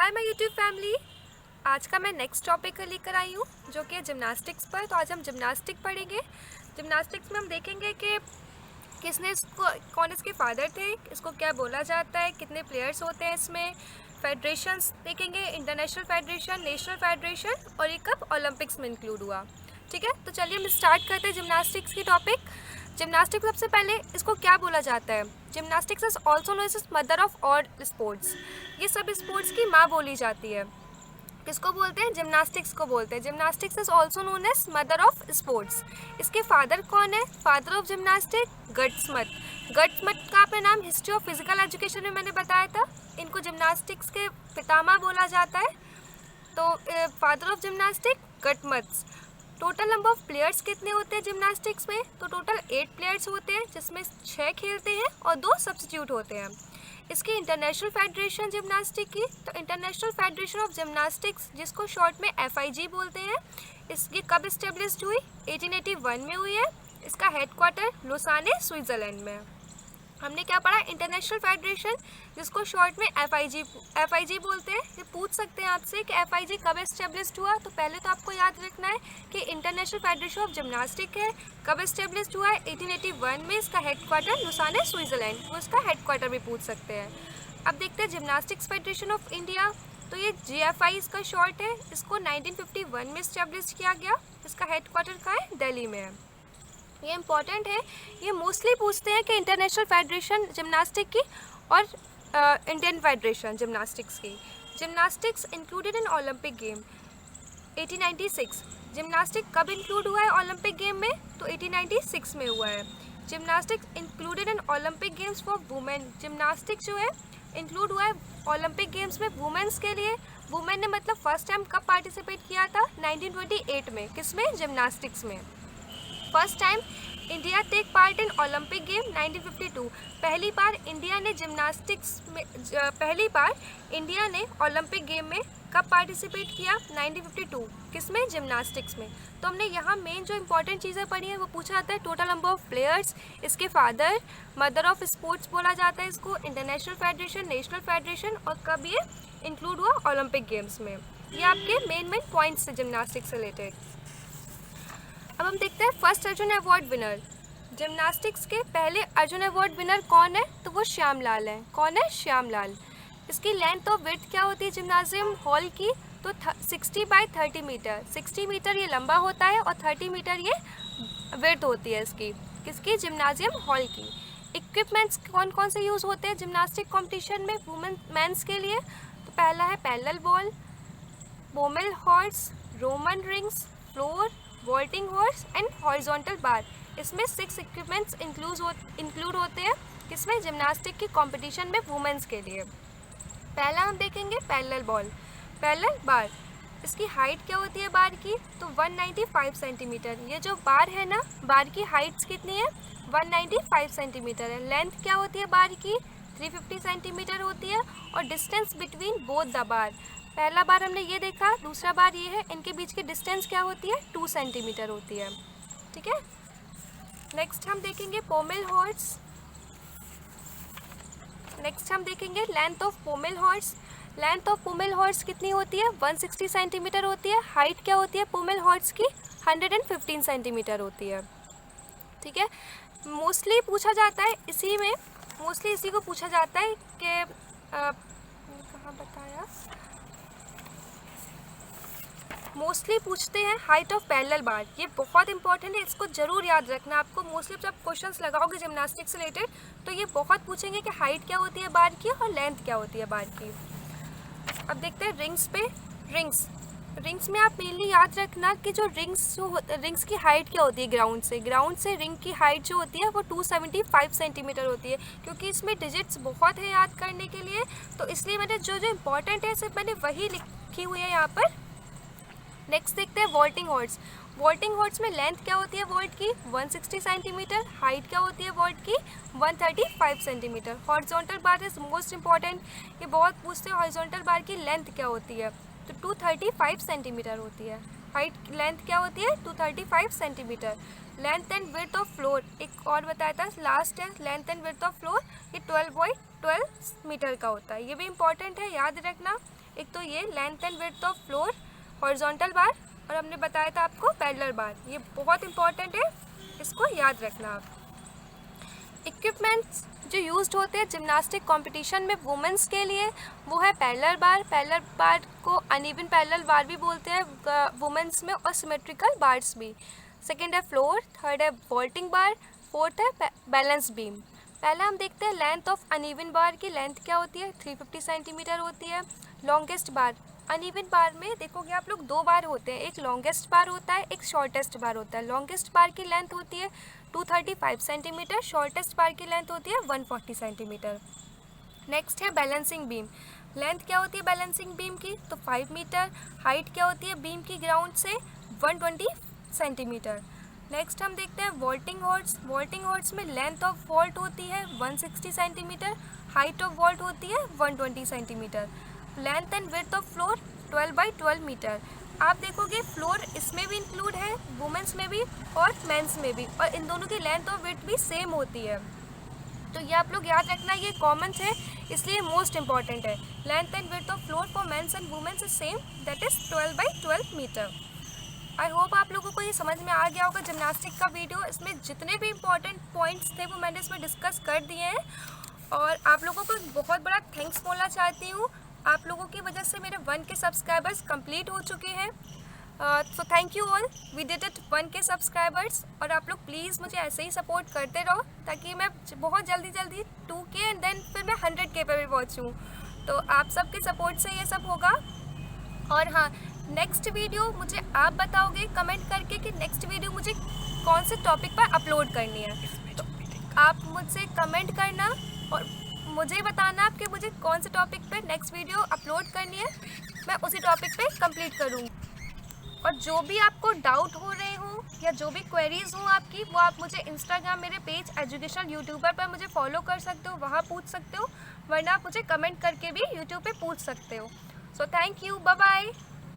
Hi my YouTube family. आज का मैं नेक्स्ट टॉपिक लेकर आई हूँ जो कि जिम्नास्टिक्स पर। तो आज हम जिम्नास्टिक पढ़ेंगे। जिम्नास्टिक्स में हम देखेंगे कि किसने इसको, कौन इसके फादर थे, इसको क्या बोला जाता है, कितने प्लेयर्स होते हैं इसमें, फेडरेशंस देखेंगे, इंटरनेशनल फेडरेशन, नेशनल फेडरेशन, और ये कब ओलंपिक्स में इंक्लूड हुआ। ठीक है, तो चलिए हम स्टार्ट करते हैं जिम्नास्टिक्स की टॉपिक। जिम्नास्टिक्स सबसे पहले इसको क्या बोला जाता है? Gymnastics is also known as mother of all sports. ये सब स्पोर्ट्स की माँ बोली जाती है। किसको बोलते हैं? जिम्नास्टिक्स को बोलते हैं। Gymnastics is also known as mother of sports. इसके फादर कौन है? Father of gymnastic Gutsmuths. Gutsmuths का अपना नाम हिस्ट्री ऑफ फिजिकल एजुकेशन में मैंने बताया था। इनको जिम्नास्टिक्स के पितामह बोला जाता है। तो father of gymnastic Gutsmuths. Total number of players कितने होते हैं जिम्नास्टिक्स में? तो टोटल 8 प्लेयर्स होते हैं, जिसमें 6 खेलते हैं और 2 सब्स्टिट्यूट होते हैं। इसकी इंटरनेशनल फेडरेशन जिम्नास्टिक की, तो इंटरनेशनल फेडरेशन ऑफ जिम्नास्टिक्स, जिसको शॉर्ट में FIG बोलते हैं, इसकी कब इस्टेब्लिश्ड हुई? 1881 में हुई है। इसका हेडक्वार्टर लुसाने स्विट्ज़रलैंड में। हमने क्या पढ़ा? इंटरनेशनल फेडरेशन, जिसको शॉर्ट में FIG बोलते हैं। ये पूछ सकते हैं आपसे कि FIG कब एस्टेब्लिश्ड हुआ। तो पहले तो आपको याद रखना है कि इंटरनेशनल फेडरेशन ऑफ जिम्नास्टिक है, कब एस्टेब्लिश्ड हुआ है? 1881 में। इसका हेडक्वार्टर लुसाने स्विट्ज़रलैंड, वो इसका हेडक्वार्टर भी पूछ सकते हैं। अब देखते हैं जिम्नास्टिक्स फेडरेशन ऑफ इंडिया। तो ये GFI इसका शॉर्ट है। इसको 1951 में इस्टेब्लिश किया गया। इसका हेडक्वार्टर कहाँ है? दिल्ली में है। ये इम्पॉर्टेंट है। ये मोस्टली पूछते हैं कि इंटरनेशनल फेडरेशन जिम्नास्टिक की और इंडियन फेडरेशन जिम्नास्टिक्स की। Gymnastics included in Olympic game 1896। Gymnastic कब इंक्लूड हुआ है ओलंपिक गेम में? तो 1896 में हुआ है। Gymnastics included in Olympic games for women. Gymnastic जो है इंक्लूड हुआ है ओलंपिक गेम्स में वुमेन्स के लिए। वुमेन ने मतलब फर्स्ट टाइम कब पार्टिसिपेट किया था? 1928 में। किसमें? जिम्नास्टिक्स में। First time India take part in Olympic game 1952। पहली बार इंडिया ने ओलंपिक गेम में कब पार्टिसिपेट किया? 1952। किसमें? जिम्नास्टिक्स में। तो हमने यहाँ मेन जो इंपॉर्टेंट चीज़ें पढ़ी हैं वो पूछा जाता है टोटल नंबर ऑफ प्लेयर्स, इसके फादर, मदर ऑफ स्पोर्ट्स बोला जाता है इसको, इंटरनेशनल फेडरेशन, नेशनल फेडरेशन, और कब ये इंक्लूड हुआ ओलंपिक गेम्स में। ये आपके मेन पॉइंट्स थे जिम्नास्टिक्स से रिलेटेड। अब हम देखते हैं first Arjun award winner. Gymnastics के पहले अर्जुन अवार्ड विनर कौन है? तो वो श्यामलाल है। कौन है? श्यामलाल। इसकी लेंथ और विड्थ क्या होती है जिम्नाजियम हॉल की? तो 60 बाय 30 मीटर। 60 मीटर ये लंबा होता है और 30 मीटर ये विड्थ होती है इसकी। किसकी? जिम्नाजियम हॉल की। इक्विपमेंट्स कौन कौन से यूज़ होते हैं जिम्नास्टिक कॉम्पिटिशन में वुमेन मेंस के लिए? तो पहला है parallel ball, पोमेल horse, Roman rings, floor, vaulting horse and horizontal बार। इसमें 6 इक्विपमेंट्स इंक्लूड होते हैं। किसमें? जिम्नास्टिक की कंपटीशन में वुमेन्स के लिए। पहला हम देखेंगे पैरेलल बॉल, पैरेलल बार। इसकी हाइट क्या होती है बार की? तो 195 सेंटीमीटर। ये जो बार है ना, बार की हाइट्स कितनी है? 195 सेंटीमीटर है। लेंथ क्या होती है बार की? 350 सेंटीमीटर होती है। और distance between both the bar, पहला बार हमने ये देखा, दूसरा बार ये है, इनके बीच की डिस्टेंस क्या होती है? 2 सेंटीमीटर होती है। ठीक है, नेक्स्ट हम देखेंगे पोमेल हॉर्स। नेक्स्ट हम देखेंगे length of पोमेल horse. Length of पोमेल horse कितनी होती है? 160 सेंटीमीटर होती है। हाइट क्या होती है पोमेल हॉर्स की? 115 सेंटीमीटर होती है। ठीक है, मोस्टली पूछा जाता है इसी को पूछा जाता है कि कहाँ बताया, मोस्टली पूछते हैं हाइट ऑफ पैरेलल बार। ये बहुत इंपॉर्टेंट है, इसको जरूर याद रखना आपको। मोस्टली जब क्वेश्चंस लगाओगे जिम्नास्टिक्स से रिलेटेड तो ये बहुत पूछेंगे कि हाइट क्या होती है बार की और लेंथ क्या होती है बार की। अब देखते हैं रिंग्स पे। रिंग्स में आप मेनली याद रखना कि जो रिंग्स की हाइट क्या होती है ग्राउंड से रिंग की हाइट जो होती है वो 275 सेंटीमीटर होती है। क्योंकि इसमें डिजिट्स बहुत है याद करने के लिए, तो इसलिए मैंने जो इंपॉर्टेंट है सिर्फ मैंने वही लिखी हुई है यहाँ पर। नेक्स्ट देखते हैं वॉल्टिंग हॉर्स। वॉल्टिंग हॉर्स में लेंथ क्या होती है वॉल्ट की? 160 सेंटीमीटर। हाइट क्या होती है वॉल्ट की? 135 centimetre. Horizontal bar is most important, ये बहुत पूछते हैं हॉरिजॉन्टल बार की लेंथ क्या होती है? तो 235 सेंटीमीटर होती है। हाइट लेंथ क्या होती है? 235 centimetre. Length and width of floor एक और बताया था, लास्ट है length and width of floor, ये 12/12 मीटर का होता है, ये भी इंपॉर्टेंट है, याद रखना। एक तो ये length and width of floor horizontal बार, और हमने बताया था आपको पैरेलल बार, ये बहुत इंपॉर्टेंट है, इसको याद रखना आप। इक्विपमेंट्स जो यूज्ड होते हैं जिम्नास्टिक कंपटीशन में वुमेंस के लिए, वो है पैरेलल बार को अनइवन पैरेलल बार भी बोलते हैं वुमेंस में, और सिमेट्रिकल बार्स भी। सेकंड है फ्लोर, थर्ड है वॉल्टिंग बार, फोर्थ है बैलेंस बीम। पहला हम देखते हैं लेंथ ऑफ अनइवन बार की लेंथ क्या होती है, 350 सेंटीमीटर होती है। लॉन्गेस्ट बार, अनइवन बार में देखोगे आप लोग दो बार होते हैं, एक लॉन्गेस्ट बार होता है, एक शॉर्टेस्ट बार होता है। लॉन्गेस्ट बार की लेंथ होती है 235 सेंटीमीटर, शॉर्टेस्ट बार की लेंथ होती है 140 सेंटीमीटर। नेक्स्ट है बैलेंसिंग बीम, लेंथ क्या होती है बैलेंसिंग बीम की, तो 5 मीटर। हाइट क्या होती है बीम की ग्राउंड से, 120 सेंटीमीटर। नेक्स्ट हम देखते हैं वॉल्टिंग हॉर्स, वॉल्टिंग हॉर्स में लेंथ ऑफ वॉल्ट होती है 160 सेंटीमीटर, हाइट ऑफ वॉल्ट होती है 120 centimetre. Length and width of floor 12/12 metre. आप देखोगे फ्लोर इसमें भी इंक्लूड है, वुमेंस में भी और मेंस में भी, और इन दोनों की लेंथ और विड्थ भी सेम होती है, तो ये आप लोग याद रखना, ये कॉमन है इसलिए मोस्ट इंपॉर्टेंट है। Length and width of floor for men's and women's is same, that is 12/12 metre. I hope आप लोगों को ये समझ में आ गया होगा जिम्नास्टिक का वीडियो। इसमें जितने भी इंपॉर्टेंट पॉइंट्स थे वो मैंने इसमें डिस्कस कर दिए हैं, और आप लोगों को बहुत बड़ा थैंक्स बोलना चाहती हूँ। आप लोगों की वजह से मेरे 1K सब्सक्राइबर्स कंप्लीट हो चुके हैं, so thank you all, we did it 1K subscribers. और आप लोग प्लीज़ मुझे ऐसे ही सपोर्ट करते रहो, ताकि मैं बहुत जल्दी 2K एंड देन फिर मैं 100K पे भी पहुँचूँ। तो आप सबके सपोर्ट से ये सब होगा। और हाँ, नेक्स्ट वीडियो मुझे आप बताओगे कमेंट करके कि नेक्स्ट वीडियो मुझे कौन से टॉपिक पर अपलोड करनी है, तो आप मुझसे कमेंट करना और मुझे बताना आप कि मुझे कौन से टॉपिक पे नेक्स्ट वीडियो अपलोड करनी है, मैं उसी टॉपिक पे कंप्लीट करूँगी। और जो भी आपको डाउट हो रहे हो या जो भी क्वेरीज हो आपकी, वो आप मुझे इंस्टाग्राम मेरे पेज एजुकेशनल यूट्यूबर पर मुझे फॉलो कर सकते हो, वहाँ पूछ सकते हो, वरना आप मुझे कमेंट करके भी यूट्यूब पे पूछ सकते हो। So thank you, bye bye.